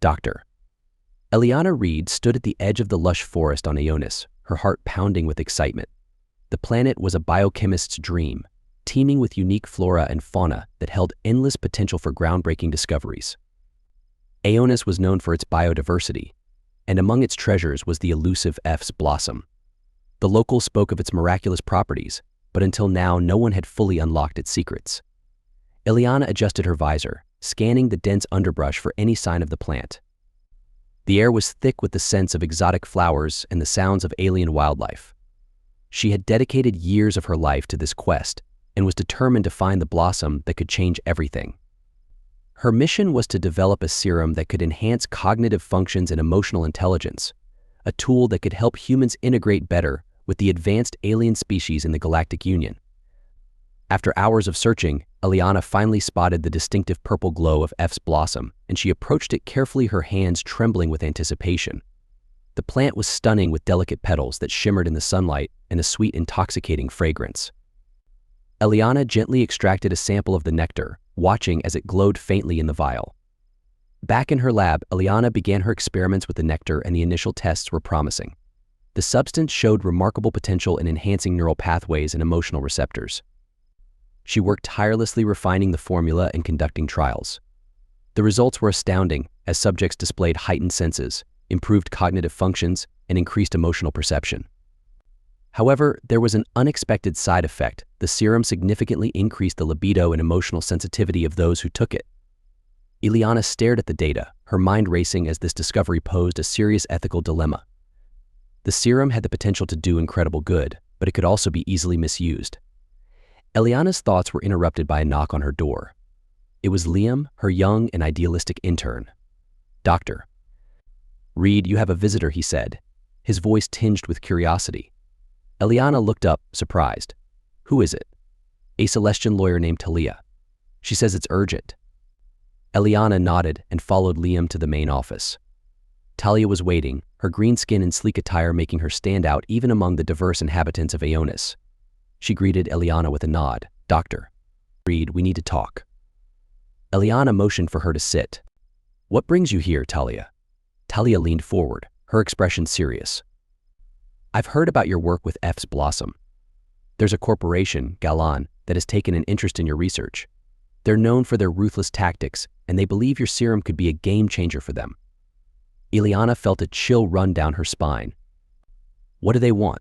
Doctor. Eliana Reed stood at the edge of the lush forest on Ionis, her heart pounding with excitement. The planet was a biochemist's dream, teeming with unique flora and fauna that held endless potential for groundbreaking discoveries. Ionis was known for its biodiversity, and among its treasures was the elusive F's blossom. The locals spoke of its miraculous properties, but until now no one had fully unlocked its secrets. Eliana adjusted her visor, scanning the dense underbrush for any sign of the plant. The air was thick with the scents of exotic flowers and the sounds of alien wildlife. She had dedicated years of her life to this quest and was determined to find the blossom that could change everything. Her mission was to develop a serum that could enhance cognitive functions and emotional intelligence, a tool that could help humans integrate better with the advanced alien species in the Galactic Union. After hours of searching, Eliana finally spotted the distinctive purple glow of F's blossom, and she approached it carefully, her hands trembling with anticipation. The plant was stunning with delicate petals that shimmered in the sunlight and a sweet, intoxicating fragrance. Eliana gently extracted a sample of the nectar, watching as it glowed faintly in the vial. Back in her lab, Eliana began her experiments with the nectar, and the initial tests were promising. The substance showed remarkable potential in enhancing neural pathways and emotional receptors. She worked tirelessly refining the formula and conducting trials. The results were astounding, as subjects displayed heightened senses, improved cognitive functions, and increased emotional perception. However, there was an unexpected side effect. The serum significantly increased the libido and emotional sensitivity of those who took it. Eliana stared at the data, her mind racing as this discovery posed a serious ethical dilemma. The serum had the potential to do incredible good, but it could also be easily misused. Eliana's thoughts were interrupted by a knock on her door. It was Liam, her young and idealistic intern. "Doctor." "Reed, you have a visitor," he said, his voice tinged with curiosity. Eliana looked up, surprised. "Who is it?" "A Celestian lawyer named Talia. She says it's urgent." Eliana nodded and followed Liam to the main office. Talia was waiting, her green skin and sleek attire making her stand out even among the diverse inhabitants of Ionis. She greeted Eliana with a nod. "Doctor Reed, we need to talk." Eliana motioned for her to sit. "What brings you here, Talia?" Talia leaned forward, her expression serious. "I've heard about your work with F's blossom. There's a corporation, Galan, that has taken an interest in your research. They're known for their ruthless tactics, and they believe your serum could be a game changer for them." Eliana felt a chill run down her spine. "What do they want?"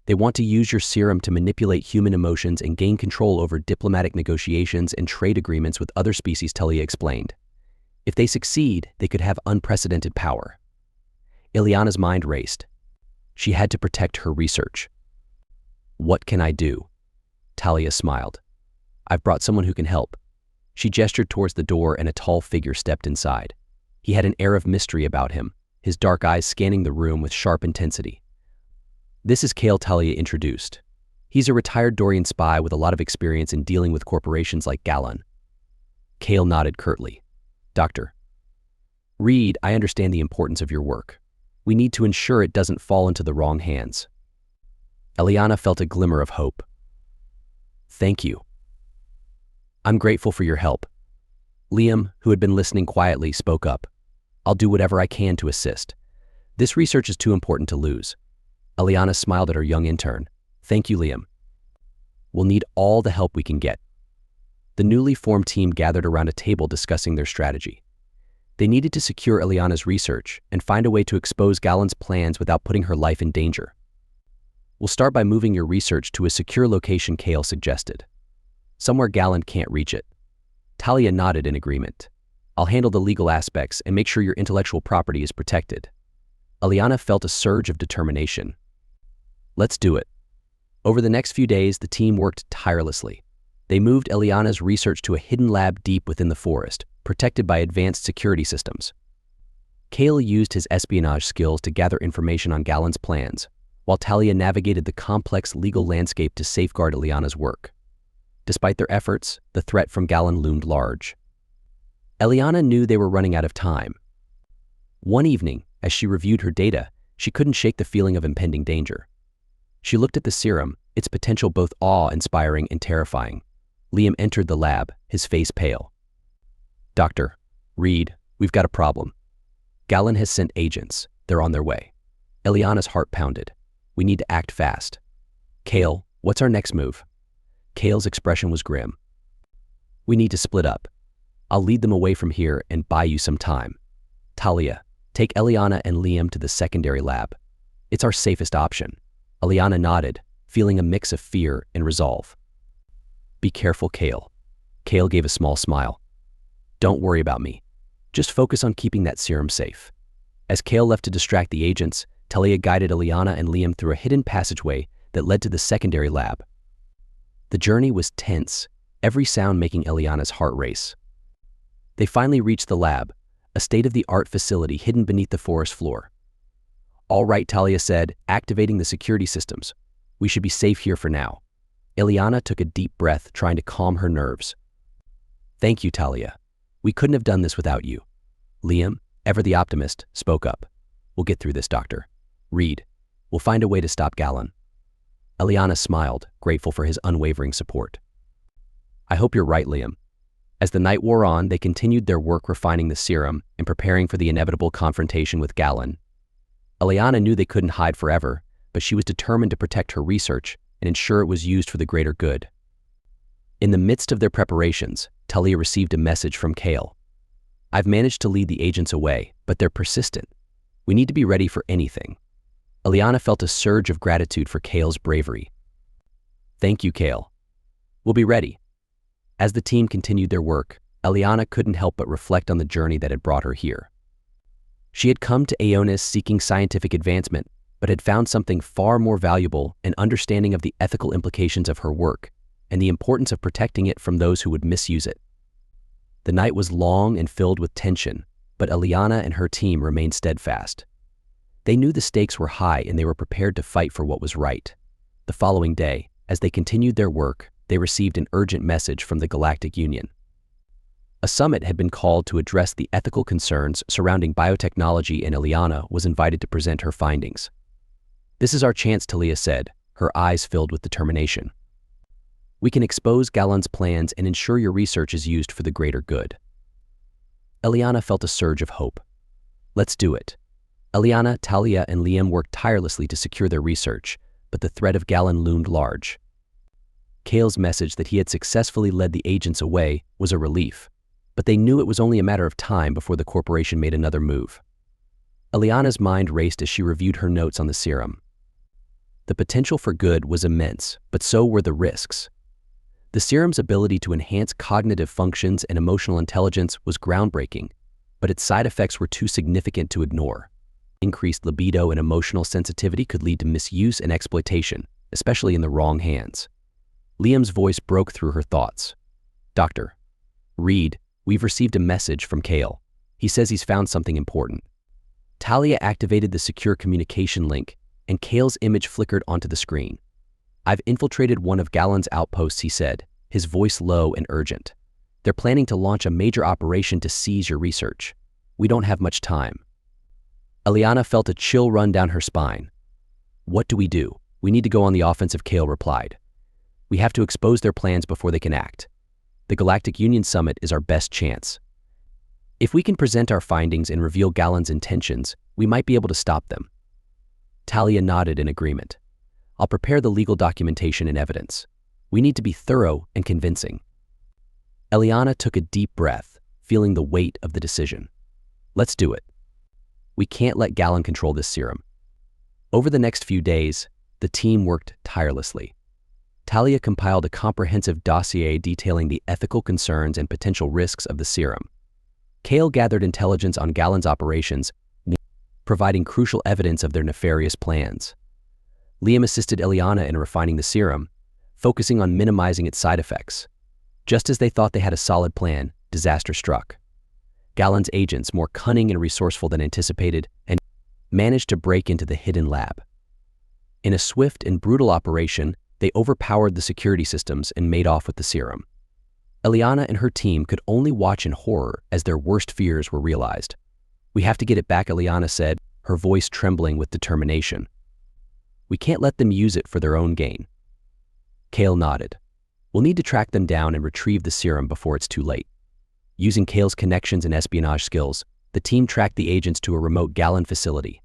"They want to use your serum to manipulate human emotions and gain control over diplomatic negotiations and trade agreements with other species," Talia explained. "If they succeed, they could have unprecedented power." Eliana's mind raced. She had to protect her research. "What can I do?" Talia smiled. "I've brought someone who can help." She gestured towards the door, and a tall figure stepped inside. He had an air of mystery about him, his dark eyes scanning the room with sharp intensity. "This is Kale," Talia introduced. "He's a retired Dorian spy with a lot of experience in dealing with corporations like Galan." Kale nodded curtly. "Dr. Reed, I understand the importance of your work. We need to ensure it doesn't fall into the wrong hands." Eliana felt a glimmer of hope. "Thank you. I'm grateful for your help." Liam, who had been listening quietly, spoke up. "I'll do whatever I can to assist. This research is too important to lose." Eliana smiled at her young intern. "Thank you, Liam. We'll need all the help we can get." The newly formed team gathered around a table discussing their strategy. They needed to secure Eliana's research and find a way to expose Galan's plans without putting her life in danger. "We'll start by moving your research to a secure location," Kale suggested. "Somewhere Galan can't reach it." Talia nodded in agreement. "I'll handle the legal aspects and make sure your intellectual property is protected." Eliana felt a surge of determination. "Let's do it." Over the next few days, the team worked tirelessly. They moved Eliana's research to a hidden lab deep within the forest, protected by advanced security systems. Kale used his espionage skills to gather information on Galan's plans, while Talia navigated the complex legal landscape to safeguard Eliana's work. Despite their efforts, the threat from Galan loomed large. Eliana knew they were running out of time. One evening, as she reviewed her data, she couldn't shake the feeling of impending danger. She looked at the serum, its potential both awe-inspiring and terrifying. Liam entered the lab, his face pale. "Dr. Reed, we've got a problem." Galen has sent agents. They're on their way. Eliana's heart pounded. We need to act fast. Kale, what's our next move? Kale's expression was grim. We need to split up. I'll lead them away from here and buy you some time. Talia, take Eliana and Liam to the secondary lab. It's our safest option. Eliana nodded, feeling a mix of fear and resolve. Be careful, Kale. Kale gave a small smile. Don't worry about me. Just focus on keeping that serum safe. As Kale left to distract the agents, Talia guided Eliana and Liam through a hidden passageway that led to the secondary lab. The journey was tense, every sound making Eliana's heart race. They finally reached the lab, a state-of-the-art facility hidden beneath the forest floor. All right, Talia said, activating the security systems. We should be safe here for now. Eliana took a deep breath, trying to calm her nerves. Thank you, Talia. We couldn't have done this without you. Liam, ever the optimist, spoke up. We'll get through this, Doctor. Reed, we'll find a way to stop Galen. Eliana smiled, grateful for his unwavering support. I hope you're right, Liam. As the night wore on, they continued their work refining the serum and preparing for the inevitable confrontation with Galen. Eliana knew they couldn't hide forever, but she was determined to protect her research and ensure it was used for the greater good. In the midst of their preparations, Talia received a message from Kale. I've managed to lead the agents away, but they're persistent. We need to be ready for anything. Eliana felt a surge of gratitude for Kale's bravery. Thank you, Kale. We'll be ready. As the team continued their work, Eliana couldn't help but reflect on the journey that had brought her here. She had come to Aeonis seeking scientific advancement, but had found something far more valuable: an understanding of the ethical implications of her work and the importance of protecting it from those who would misuse it. The night was long and filled with tension, but Eliana and her team remained steadfast. They knew the stakes were high and they were prepared to fight for what was right. The following day, as they continued their work, they received an urgent message from the Galactic Union. A summit had been called to address the ethical concerns surrounding biotechnology, and Eliana was invited to present her findings. This is our chance, Talia said, her eyes filled with determination. We can expose Galen's plans and ensure your research is used for the greater good. Eliana felt a surge of hope. Let's do it. Eliana, Talia, and Liam worked tirelessly to secure their research, but the threat of Galen loomed large. Kale's message that he had successfully led the agents away was a relief, but they knew it was only a matter of time before the corporation made another move. Eliana's mind raced as she reviewed her notes on the serum. The potential for good was immense, but so were the risks. The serum's ability to enhance cognitive functions and emotional intelligence was groundbreaking, but its side effects were too significant to ignore. Increased libido and emotional sensitivity could lead to misuse and exploitation, especially in the wrong hands. Liam's voice broke through her thoughts. Doctor, Reed, we've received a message from Kale. He says he's found something important. Talia activated the secure communication link, and Kale's image flickered onto the screen. I've infiltrated one of Galen's outposts, he said, his voice low and urgent. They're planning to launch a major operation to seize your research. We don't have much time. Eliana felt a chill run down her spine. What do? We need to go on the offensive, Kale replied. We have to expose their plans before they can act. The Galactic Union Summit is our best chance. If we can present our findings and reveal Galen's intentions, we might be able to stop them. Talia nodded in agreement. I'll prepare the legal documentation and evidence. We need to be thorough and convincing. Eliana took a deep breath, feeling the weight of the decision. Let's do it. We can't let Galen control this serum. Over the next few days, the team worked tirelessly. Talia compiled a comprehensive dossier detailing the ethical concerns and potential risks of the serum. Kale gathered intelligence on Galen's operations, providing crucial evidence of their nefarious plans. Liam assisted Eliana in refining the serum, focusing on minimizing its side effects. Just as they thought they had a solid plan, disaster struck. Galen's agents, more cunning and resourceful than anticipated, and managed to break into the hidden lab. In a swift and brutal operation, they overpowered the security systems and made off with the serum. Eliana and her team could only watch in horror as their worst fears were realized. We have to get it back, Eliana said, her voice trembling with determination. We can't let them use it for their own gain. Kale nodded. We'll need to track them down and retrieve the serum before it's too late. Using Kale's connections and espionage skills, the team tracked the agents to a remote Gallon facility.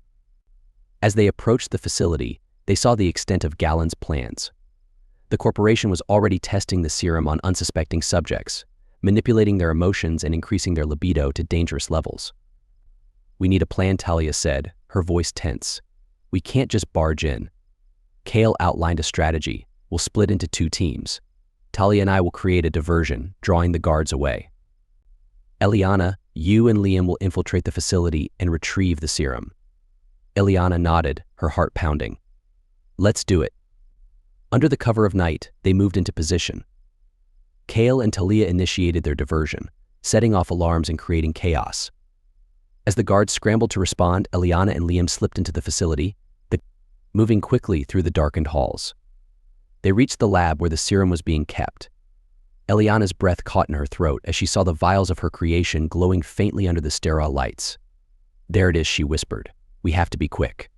As they approached the facility, they saw the extent of Gallon's plans. The corporation was already testing the serum on unsuspecting subjects, manipulating their emotions and increasing their libido to dangerous levels. "We need a plan," Talia said, her voice tense. "We can't just barge in." Kale outlined a strategy. "We'll split into 2 teams. Talia and I will create a diversion, drawing the guards away. Eliana, you and Liam will infiltrate the facility and retrieve the serum." Eliana nodded, her heart pounding. "Let's do it." Under the cover of night, they moved into position. Kale and Talia initiated their diversion, setting off alarms and creating chaos. As the guards scrambled to respond, Eliana and Liam slipped into the facility, moving quickly through the darkened halls. They reached the lab where the serum was being kept. Eliana's breath caught in her throat as she saw the vials of her creation glowing faintly under the sterile lights. "There it is," she whispered. "We have to be quick."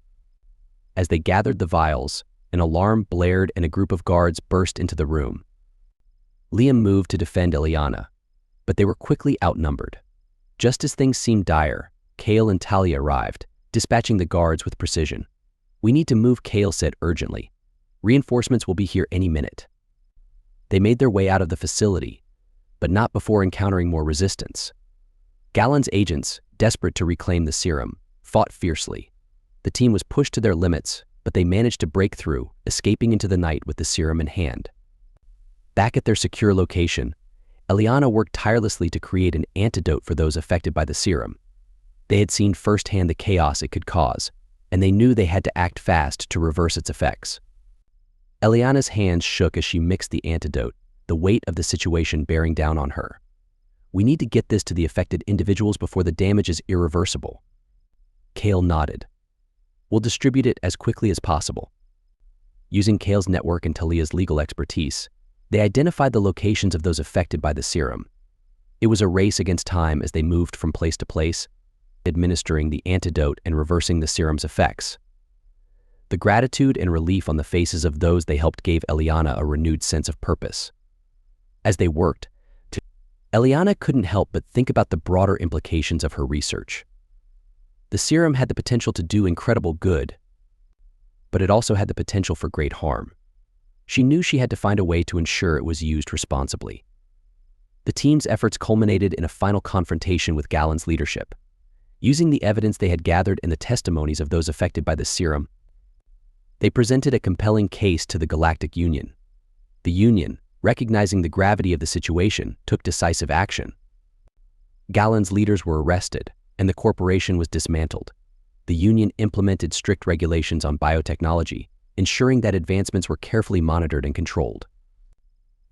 As they gathered the vials, an alarm blared and a group of guards burst into the room. Liam moved to defend Eliana, but they were quickly outnumbered. Just as things seemed dire, Kale and Talia arrived, dispatching the guards with precision. "We need to move," Kale said urgently. "Reinforcements will be here any minute." They made their way out of the facility, but not before encountering more resistance. Gallon's agents, desperate to reclaim the serum, fought fiercely. The team was pushed to their limits, but they managed to break through, escaping into the night with the serum in hand. Back at their secure location, Eliana worked tirelessly to create an antidote for those affected by the serum. They had seen firsthand the chaos it could cause, and they knew they had to act fast to reverse its effects. Eliana's hands shook as she mixed the antidote, the weight of the situation bearing down on her. "We need to get this to the affected individuals before the damage is irreversible." Kale nodded. "We'll distribute it as quickly as possible." Using Kale's network and Talia's legal expertise, they identified the locations of those affected by the serum. It was a race against time as they moved from place to place, administering the antidote and reversing the serum's effects. The gratitude and relief on the faces of those they helped gave Eliana a renewed sense of purpose. As they worked, Eliana couldn't help but think about the broader implications of her research. The serum had the potential to do incredible good, but it also had the potential for great harm. She knew she had to find a way to ensure it was used responsibly. The team's efforts culminated in a final confrontation with Gallon's leadership. Using the evidence they had gathered and the testimonies of those affected by the serum, they presented a compelling case to the Galactic Union. The Union, recognizing the gravity of the situation, took decisive action. Gallon's leaders were arrested, and the corporation was dismantled. The Union implemented strict regulations on biotechnology, ensuring that advancements were carefully monitored and controlled.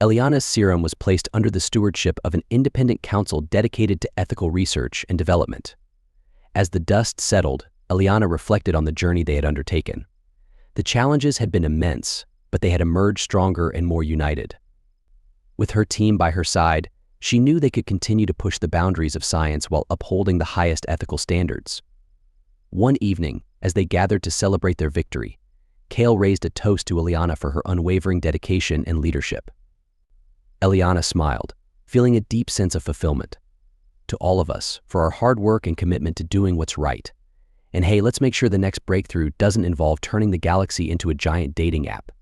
Eliana's serum was placed under the stewardship of an independent council dedicated to ethical research and development. As the dust settled, Eliana reflected on the journey they had undertaken. The challenges had been immense, but they had emerged stronger and more united. With her team by her side, she knew they could continue to push the boundaries of science while upholding the highest ethical standards. One evening, as they gathered to celebrate their victory, Kale raised a toast to Eliana for her unwavering dedication and leadership. Eliana smiled, feeling a deep sense of fulfillment. "To all of us, for our hard work and commitment to doing what's right. And hey, let's make sure the next breakthrough doesn't involve turning the galaxy into a giant dating app."